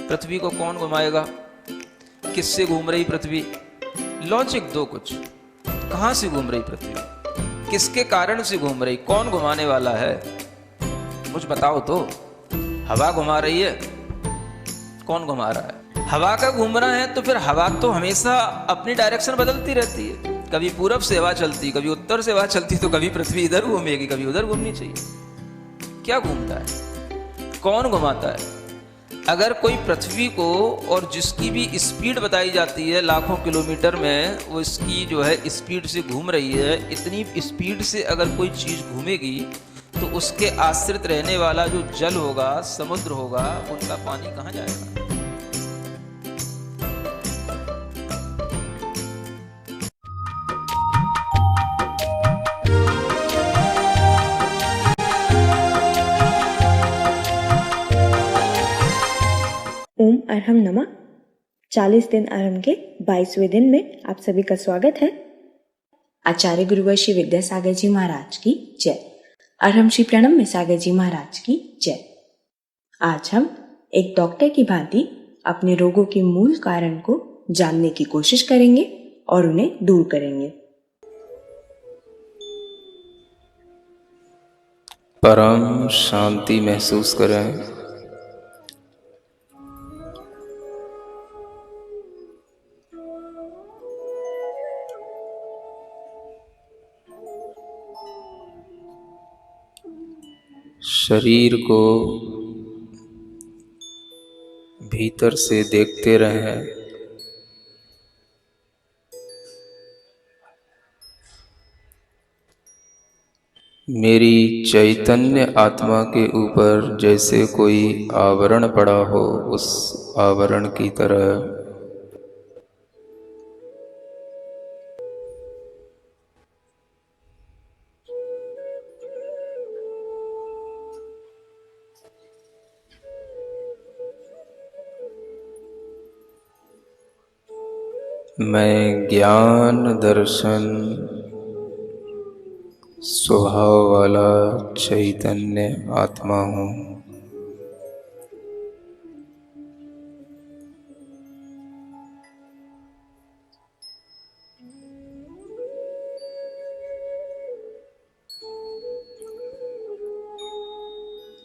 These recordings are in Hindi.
पृथ्वी को कौन घुमाएगा, किससे घूम रही पृथ्वी, लॉजिक दो कुछ। कहां से घूम रही पृथ्वी, किसके कारण से घूम रही, कौन घुमाने वाला है, कुछ बताओ तो। हवा घुमा रही है, कौन घुमा रहा है, हवा का घूमना है तो फिर हवा तो हमेशा अपनी डायरेक्शन बदलती रहती है। कभी पूरब से हवा चलती, कभी उत्तर से हवा चलती, तो कभी पृथ्वी इधर घूमेगी, कभी उधर घूमनी चाहिए। क्या घूमता है, कौन घुमाता है। अगर कोई पृथ्वी को, और जिसकी भी स्पीड बताई जाती है लाखों किलोमीटर में, वो इसकी जो है स्पीड से घूम रही है, इतनी स्पीड से अगर कोई चीज़ घूमेगी तो उसके आश्रित रहने वाला जो जल होगा, समुद्र होगा, उनका पानी कहाँ जाएगा। ओम अरहम नमः। 40 दिन अरहम के 22वें दिन में आप सभी का स्वागत है। आचार्य गुरुवर श्री विद्यासागर जी महाराज की जय। अरहम श्री प्रणम में सागर जी महाराज की जय। आज हम एक डॉक्टर की भांति अपने रोगों के मूल कारण को जानने की कोशिश करेंगे और उन्हें दूर करेंगे। परम शांति महसूस करें। शरीर को भीतर से देखते रहें। मेरी चैतन्य आत्मा के ऊपर जैसे कोई आवरण पड़ा हो, उस आवरण की तरह मैं ज्ञान दर्शन स्वभाव वाला चैतन्य आत्मा हूँ।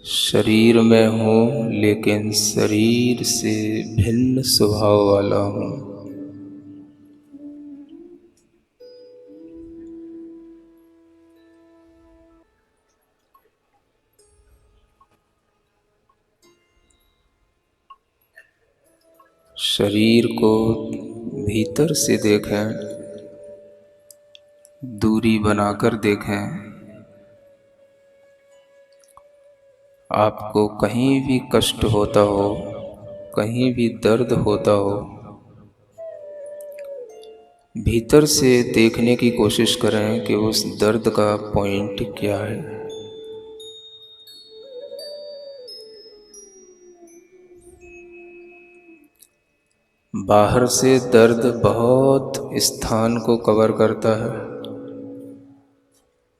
शरीर में हूँ लेकिन शरीर से भिन्न स्वभाव वाला हूँ। शरीर को भीतर से देखें, दूरी बनाकर देखें। आपको कहीं भी कष्ट होता हो, कहीं भी दर्द होता हो, भीतर से देखने की कोशिश करें कि उस दर्द का पॉइंट क्या है। बाहर से दर्द बहुत स्थान को कवर करता है,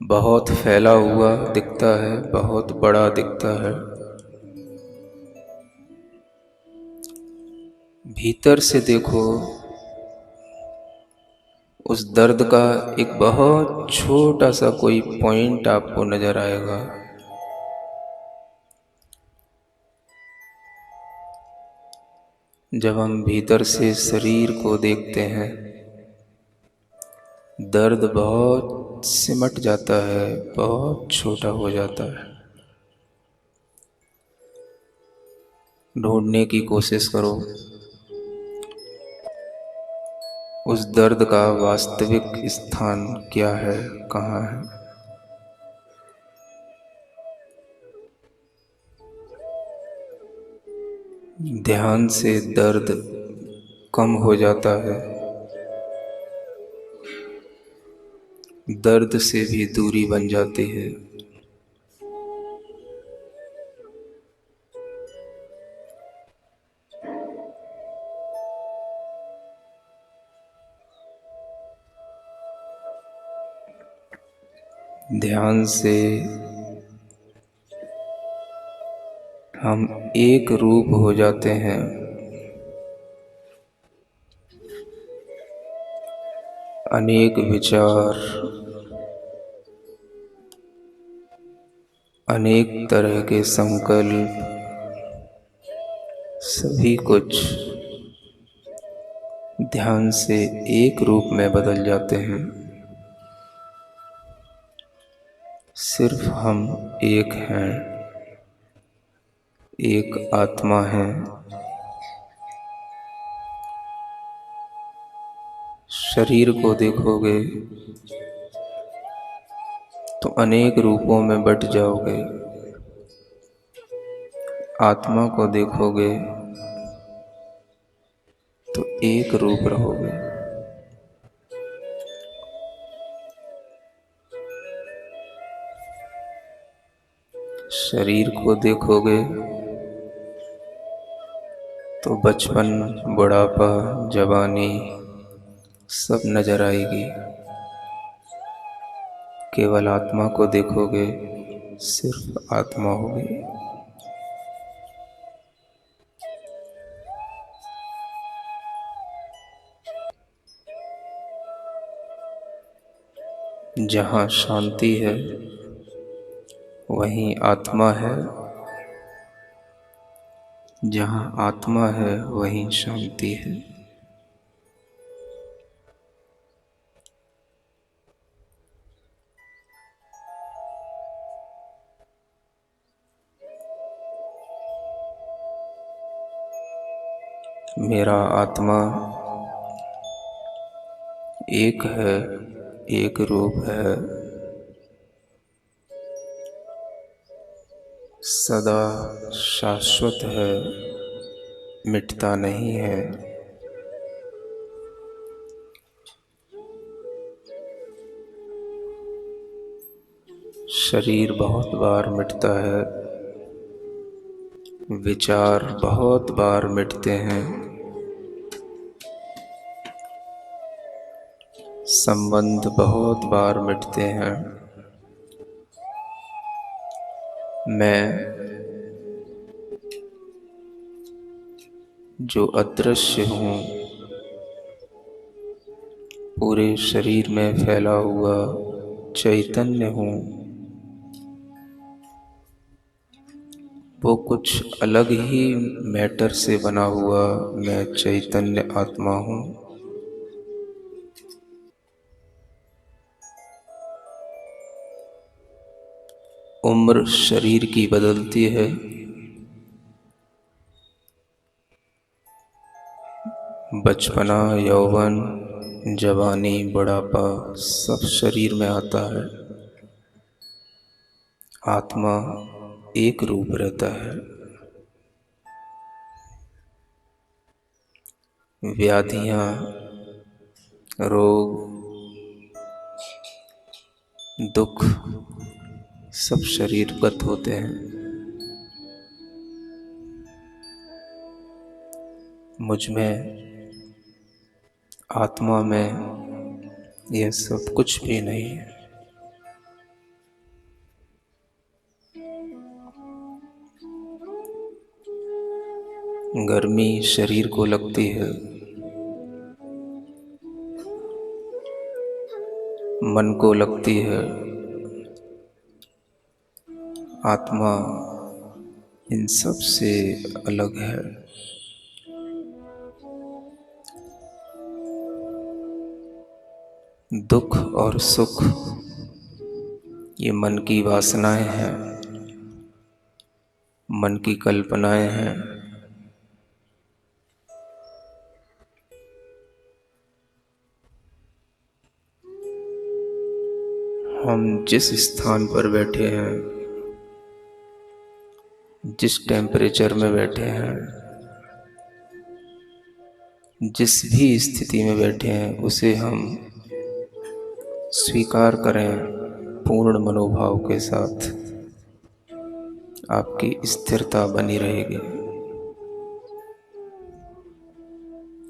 बहुत फैला हुआ दिखता है, बहुत बड़ा दिखता है। भीतर से देखो, उस दर्द का एक बहुत छोटा सा कोई पॉइंट आपको नजर आएगा। जब हम भीतर से शरीर को देखते हैं, दर्द बहुत सिमट जाता है, बहुत छोटा हो जाता है। ढूंढने की कोशिश करो उस दर्द का वास्तविक स्थान क्या है, कहाँ है। ध्यान से दर्द कम हो जाता है, दर्द से भी दूरी बन जाती है। ध्यान से हम एक रूप हो जाते हैं। अनेक विचार, अनेक तरह के संकल्प, सभी कुछ ध्यान से एक रूप में बदल जाते हैं। सिर्फ हम एक हैं, एक आत्मा है। शरीर को देखोगे तो अनेक रूपों में बट जाओगे, आत्मा को देखोगे तो एक रूप रहोगे। शरीर को देखोगे तो बचपन, बुढ़ापा, जवानी सब नजर आएगी। केवल आत्मा को देखोगे, सिर्फ आत्मा होगी। जहाँ शांति है वहीं आत्मा है, जहाँ आत्मा है वहीं शांति है। मेरा आत्मा एक है, एक रूप है, सदा शाश्वत है, मिटता नहीं है। शरीर बहुत बार मिटता है, विचार बहुत बार मिटते हैं, संबंध बहुत बार मिटते हैं। मैं जो अदृश्य हूँ, पूरे शरीर में फैला हुआ चैतन्य हूँ, वो कुछ अलग ही मैटर से बना हुआ मैं चैतन्य आत्मा हूँ। उम्र शरीर की बदलती है, बचपना, यौवन, जवानी, बुढ़ापा सब शरीर में आता है। आत्मा एक रूप रहता है। व्याधियां, रोग, दुख सब शरीरगत होते हैं। मुझ में, आत्मा में यह सब कुछ भी नहीं है। गर्मी शरीर को लगती है, मन को लगती है। आत्मा इन सब से अलग है। दुख और सुख ये मन की वासनाएं हैं, मन की कल्पनाएं हैं। हम जिस स्थान पर बैठे हैं, जिस टेम्परेचर में बैठे हैं, जिस भी स्थिति में बैठे हैं, उसे हम स्वीकार करें पूर्ण मनोभाव के साथ, आपकी स्थिरता बनी रहेगी।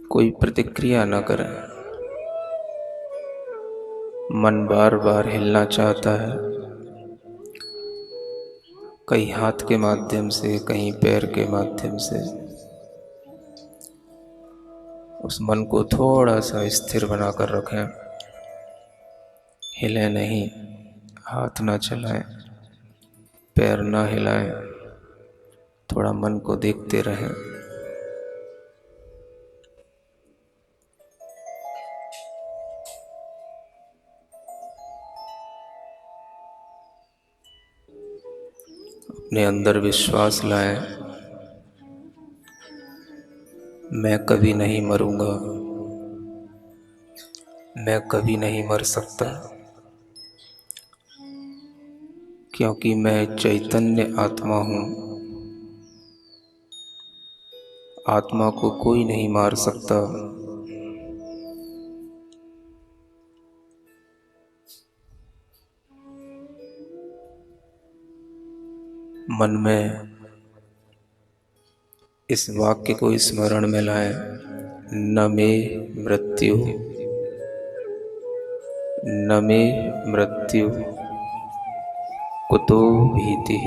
कोई प्रतिक्रिया न करें। मन बार बार हिलना चाहता है, कहीं हाथ के माध्यम से, कहीं पैर के माध्यम से। उस मन को थोड़ा सा स्थिर बनाकर रखें। हिले नहीं, हाथ ना चलाएं, पैर ना हिलाएं, थोड़ा मन को देखते रहें। अपने अंदर विश्वास लाएं, मैं कभी नहीं मरूंगा, मैं कभी नहीं मर सकता, क्योंकि मैं चैतन्य आत्मा हूँ। आत्मा को कोई नहीं मार सकता। मन में इस वाक्य को स्मरण में लाएं, न मे मृत्यु, न मे मृत्यु कुतो भीतिः।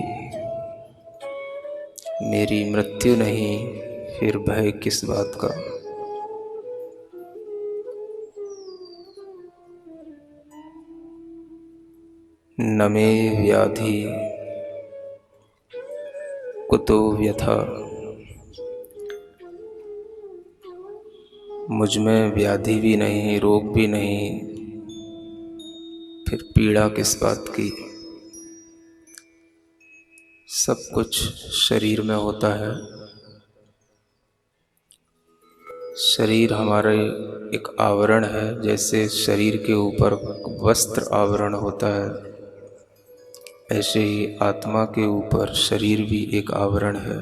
मेरी मृत्यु नहीं, फिर भय किस बात का। न मे व्याधि कुतो व्यथा। मुझ में व्याधि भी नहीं, रोग भी नहीं, फिर पीड़ा किस बात की। सब कुछ शरीर में होता है। शरीर हमारे एक आवरण है, जैसे शरीर के ऊपर वस्त्र आवरण होता है, ऐसे ही आत्मा के ऊपर शरीर भी एक आवरण है।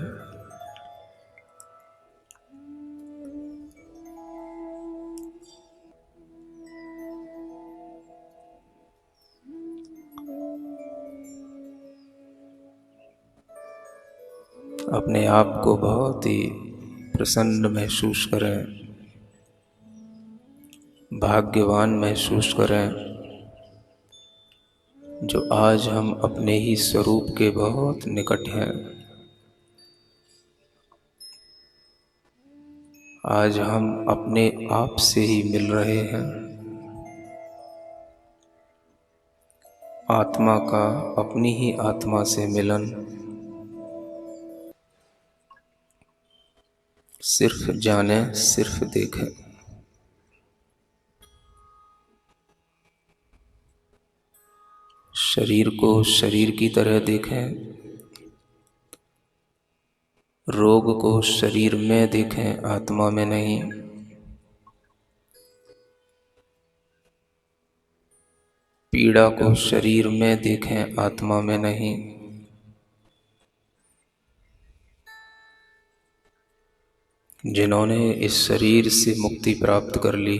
अपने आप को बहुत ही प्रसन्न महसूस करें, भाग्यवान महसूस करें, जो आज हम अपने ही स्वरूप के बहुत निकट हैं। आज हम अपने आप से ही मिल रहे हैं। आत्मा का अपनी ही आत्मा से मिलन सिर्फ जाने, सिर्फ देखें। शरीर को शरीर की तरह देखें, रोग को शरीर में देखें, आत्मा में नहीं। पीड़ा को शरीर में देखें, आत्मा में नहीं। जिन्होंने इस शरीर से मुक्ति प्राप्त कर ली,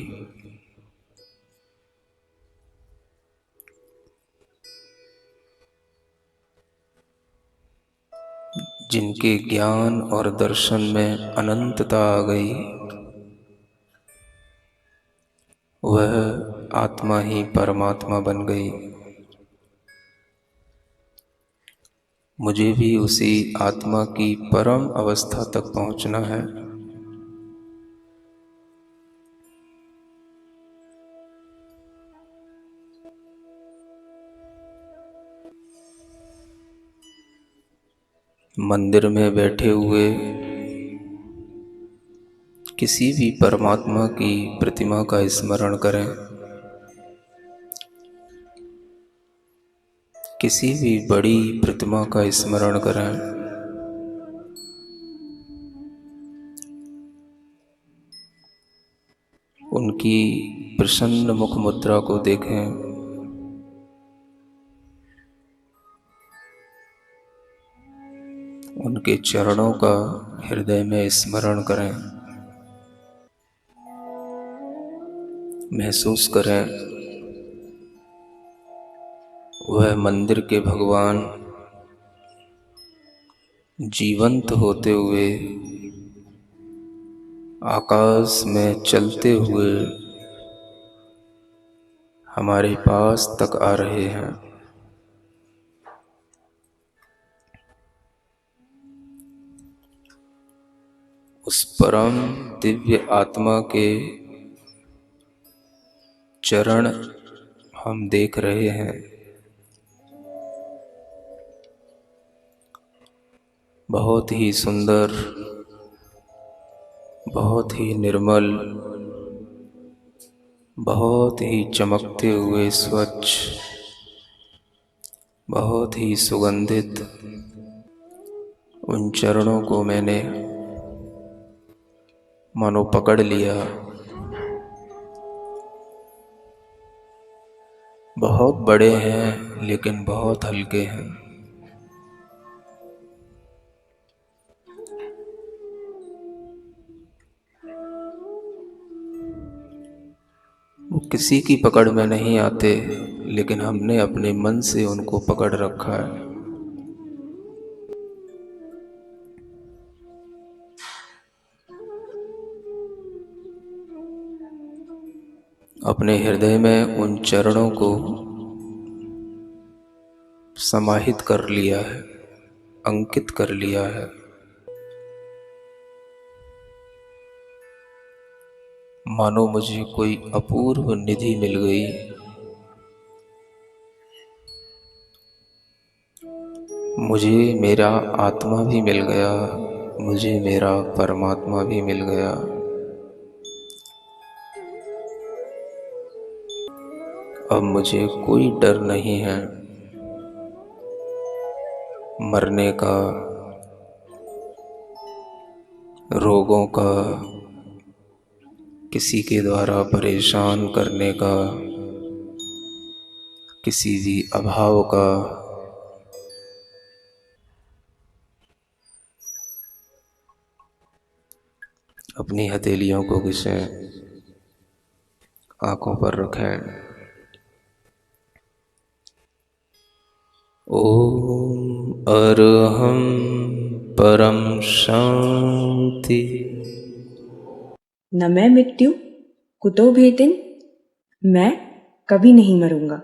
जिनके ज्ञान और दर्शन में अनंतता आ गई, वह आत्मा ही परमात्मा बन गई। मुझे भी उसी आत्मा की परम अवस्था तक पहुंचना है। मंदिर में बैठे हुए किसी भी परमात्मा की प्रतिमा का स्मरण करें, किसी भी बड़ी प्रतिमा का स्मरण करें, उनकी प्रसन्न मुख मुद्रा को देखें, उनके चरणों का हृदय में स्मरण करें। महसूस करें, वह मंदिर के भगवान जीवंत होते हुए आकाश में चलते हुए हमारे पास तक आ रहे हैं। उस परम दिव्य आत्मा के चरण हम देख रहे हैं बहुत ही सुंदर, बहुत ही निर्मल, बहुत ही चमकते हुए स्वच्छ, बहुत ही सुगंधित उन चरणों को मैंने मानो पकड़ लिया। बहुत बड़े हैं लेकिन बहुत हल्के हैं। वो किसी की पकड़ में नहीं आते, लेकिन हमने अपने मन से उनको पकड़ रखा है। अपने हृदय में उन चरणों को समाहित कर लिया है, अंकित कर लिया है। मानो मुझे कोई अपूर्व निधि मिल गई। मुझे मेरा आत्मा भी मिल गया, मुझे मेरा परमात्मा भी मिल गया। अब मुझे कोई डर नहीं है मरने का, रोगों का, किसी के द्वारा परेशान करने का, किसी भी अभाव का। अपनी हथेलियों को घिसें, आंखों पर रखें। ओम अरहं परम शांति। न मैं मृत्यु कुतो भेतिन, मैं कभी नहीं मरूंगा,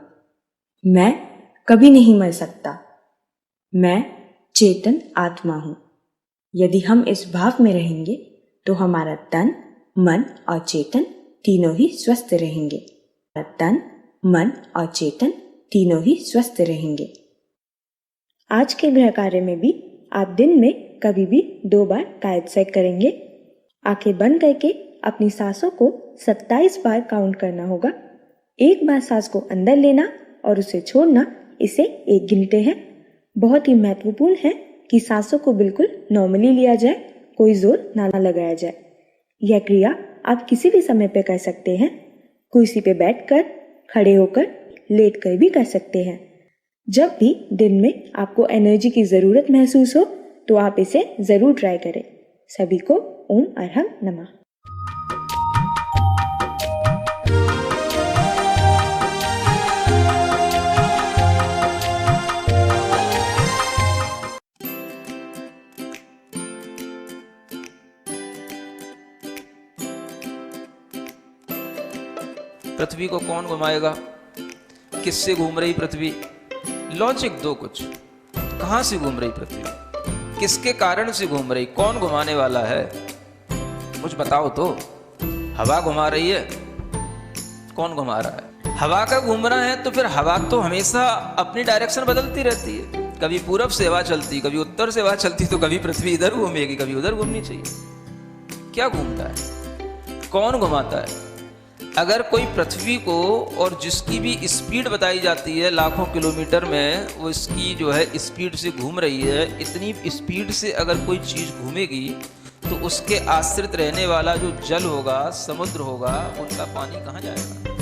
मैं कभी नहीं मर सकता, मैं चेतन आत्मा हूं। यदि हम इस भाव में रहेंगे तो हमारा तन, मन और चेतन तीनों ही स्वस्थ रहेंगे। तन, मन और चेतन तीनों ही स्वस्थ रहेंगे। आज के गृह कार्य में भी आप दिन में कभी भी 2 बार कायत्सक करेंगे। आंखें बंद करके अपनी सांसों को 27 बार काउंट करना होगा। एक बार सांस को अंदर लेना और उसे छोड़ना, इसे 1 गिनते हैं। बहुत ही महत्वपूर्ण है कि सांसों को बिल्कुल नॉर्मली लिया जाए, कोई जोर ना लगाया जाए। यह क्रिया आप किसी भी समय पे कर सकते हैं। कुर्सी पे बैठकर, खड़े होकर, लेटकर भी कर सकते हैं। जब भी दिन में आपको एनर्जी की जरूरत महसूस हो तो आप इसे जरूर ट्राई करें। सभी को ओम अरहं नमः। पृथ्वी को कौन घुमाएगा? किससे घूम रही पृथ्वी? लॉजिक दो कुछ। कहां से घूम रही पृथ्वी? किसके कारण से घूम रही? कौन घुमाने वाला है? कुछ बताओ तो। हवा घुमा रही है? कौन घुमा रहा है? हवा का घूमना है तो फिर हवा तो हमेशा अपनी डायरेक्शन बदलती रहती है। कभी पूरब से हवा चलती, कभी उत्तर से हवा चलती, तो कभी पृथ्वी इधर घूमेगी, कभी उधर घूमनी चाहिए। क्या घूमता है? कौन घुमाता है? अगर कोई पृथ्वी को, और जिसकी भी स्पीड बताई जाती है लाखों किलोमीटर में, वो इसकी जो है स्पीड से घूम रही है, इतनी स्पीड से अगर कोई चीज़ घूमेगी तो उसके आश्रित रहने वाला जो जल होगा, समुद्र होगा, उनका पानी कहाँ जाएगा?